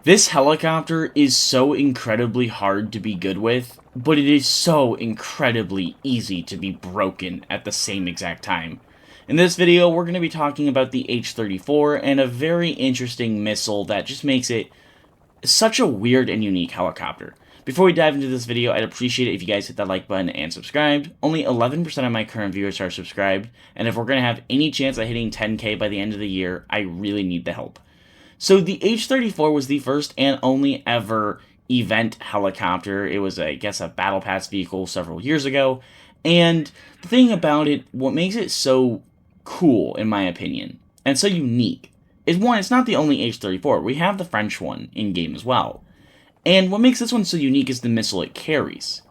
This helicopter is so incredibly hard to be good with, but it is so incredibly easy to be broken at the same exact time. In this video, we're going to be talking about the H-34 and a very interesting missile that just makes it such a weird and unique helicopter. Before we dive into this video, I'd appreciate it if you guys hit that like button and subscribed. Only 11% of my current viewers are subscribed, and if we're going to have any chance at hitting 10k by the end of the year, I really need the help. So the H-34 was the first and only ever event helicopter. It was, I guess, a battle pass vehicle several years ago. And the thing about it, what makes it so cool, in my opinion, and so unique, is one, it's not the only H-34. We have the French one in-game as well. And what makes this one so unique is the missile it carries.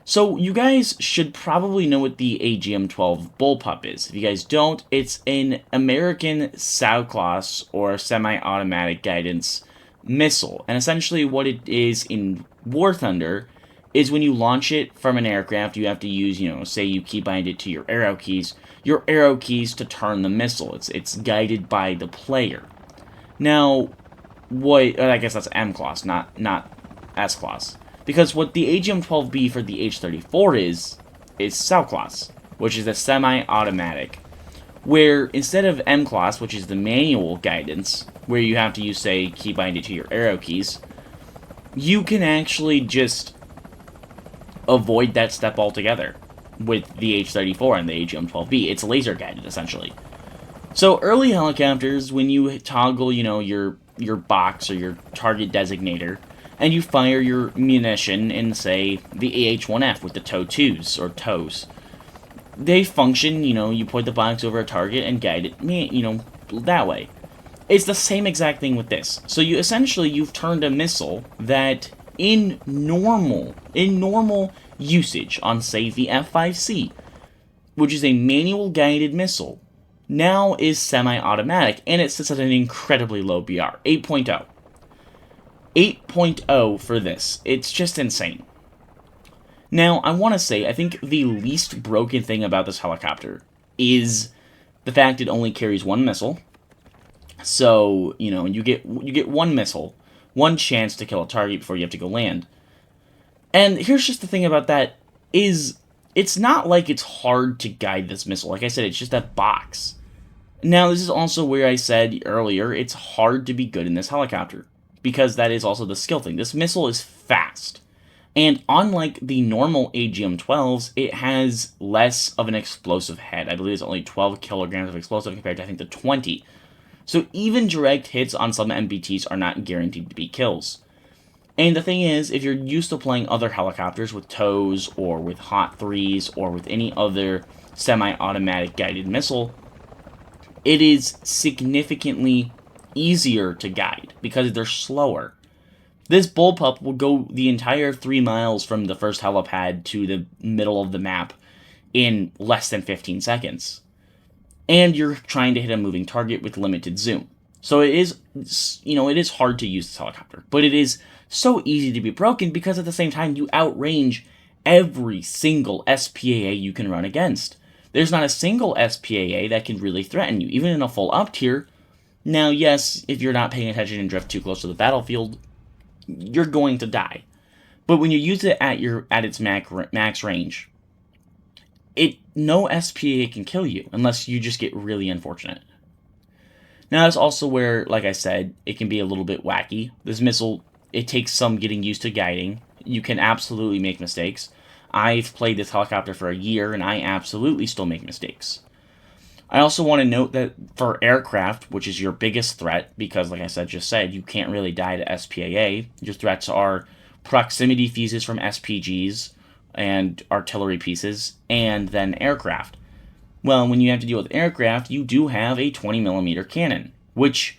So you guys should probably know what the AGM-12 bullpup is. If you guys don't, it's an American SAO-class or semi-automatic guidance missile. And essentially what it is in War Thunder is when you launch it from an aircraft, you have to use, say you keybind it to your arrow keys to turn the missile. It's guided by the player. Now, I guess that's M-class, not S-class. Because what the AGM-12B for the H-34 is SAO-class, which is a semi-automatic, where instead of M-class, which is the manual guidance, where you have to use, say, keybind it to your arrow keys, you can actually just avoid that step altogether with the H-34 and the AGM-12B. It's laser guided, essentially. So early helicopters, when you toggle, your box or your target designator, and you fire your munition in, say, the AH-1F with the TOW-2s, or TOWs. They function, you point the box over a target and guide it, that way. It's the same exact thing with this. So you've turned a missile that, in normal usage on, say, the F-5C, which is a manual-guided missile, now is semi-automatic, and it sits at an incredibly low BR, 8.0. 8.0 for this. It's just insane. Now, I want to say, I think the least broken thing about this helicopter is the fact it only carries one missile. So, you get one missile, one chance to kill a target before you have to go land. And here's just the thing about that is it's not like it's hard to guide this missile. Like I said, it's just a box. Now, this is also where I said earlier, it's hard to be good in this helicopter, because that is also the skill thing. This missile is fast, and unlike the normal AGM-12s, it has less of an explosive head. I believe it's only 12 kilograms of explosive compared to, I think, the 20. So even direct hits on some MBTs are not guaranteed to be kills. And the thing is, if you're used to playing other helicopters with TOWs, or with Hot 3s, or with any other semi-automatic guided missile, it is significantly easier to guide because they're slower. This bullpup will go the entire 3 miles from the first helipad to the middle of the map in less than 15 seconds. And you're trying to hit a moving target with limited zoom. So it is hard to use this helicopter, but it is so easy to be broken because at the same time you outrange every single SPAA you can run against. There's not a single SPAA that can really threaten you, even in a full up tier. Now, yes, if you're not paying attention and drift too close to the battlefield, you're going to die. But when you use it at its max range, no SPA can kill you unless you just get really unfortunate. Now, that's also where, like I said, it can be a little bit wacky. This missile, it takes some getting used to guiding. You can absolutely make mistakes. I've played this helicopter for a year, and I absolutely still make mistakes. I also want to note that for aircraft, which is your biggest threat, because like I just said, you can't really die to SPAA. Your threats are proximity fuses from SPGs and artillery pieces, and then aircraft. Well, when you have to deal with aircraft, you do have a 20mm cannon, which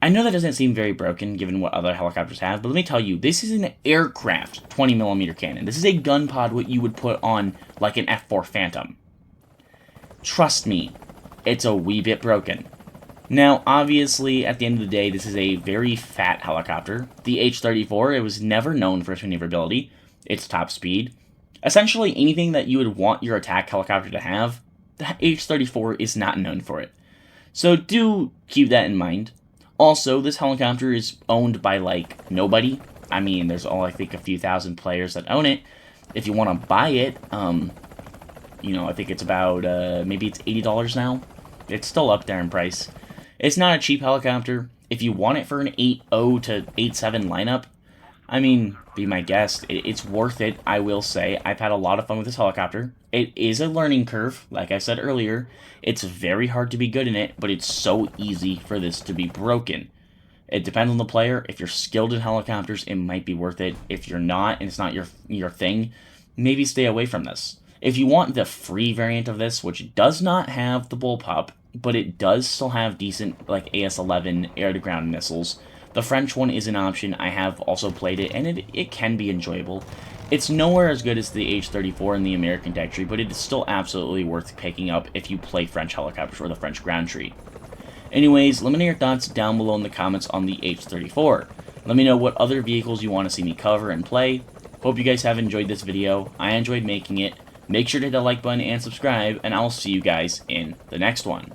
I know that doesn't seem very broken given what other helicopters have, but let me tell you, this is an aircraft 20mm cannon. This is a gun pod what you would put on like an F4 Phantom. Trust me, it's a wee bit broken. Now, obviously, at the end of the day, this is a very fat helicopter. The H-34, it was never known for its maneuverability, its top speed. Essentially, anything that you would want your attack helicopter to have, the H-34 is not known for it. So do keep that in mind. Also, this helicopter is owned by, like, nobody. I mean, there's all, I think, a few thousand players that own it. If you want to buy it, you know, I think it's about, maybe it's $80 now. It's still up there in price. It's not a cheap helicopter. If you want it for an 8.0 to 8.7 lineup, I mean, be my guest. It's worth it, I will say. I've had a lot of fun with this helicopter. It is a learning curve, like I said earlier. It's very hard to be good in it, but it's so easy for this to be broken. It depends on the player. If you're skilled in helicopters, it might be worth it. If you're not, and it's not your thing, maybe stay away from this. If you want the free variant of this, which does not have the bullpup, but it does still have decent, like, AS-11 air-to-ground missiles, the French one is an option. I have also played it, and it can be enjoyable. It's nowhere as good as the H-34 and the American deck tree, but it is still absolutely worth picking up if you play French helicopters or the French ground tree. Anyways, let me know your thoughts down below in the comments on the H-34. Let me know what other vehicles you want to see me cover and play. Hope you guys have enjoyed this video. I enjoyed making it. Make sure to hit the like button and subscribe, and I'll see you guys in the next one.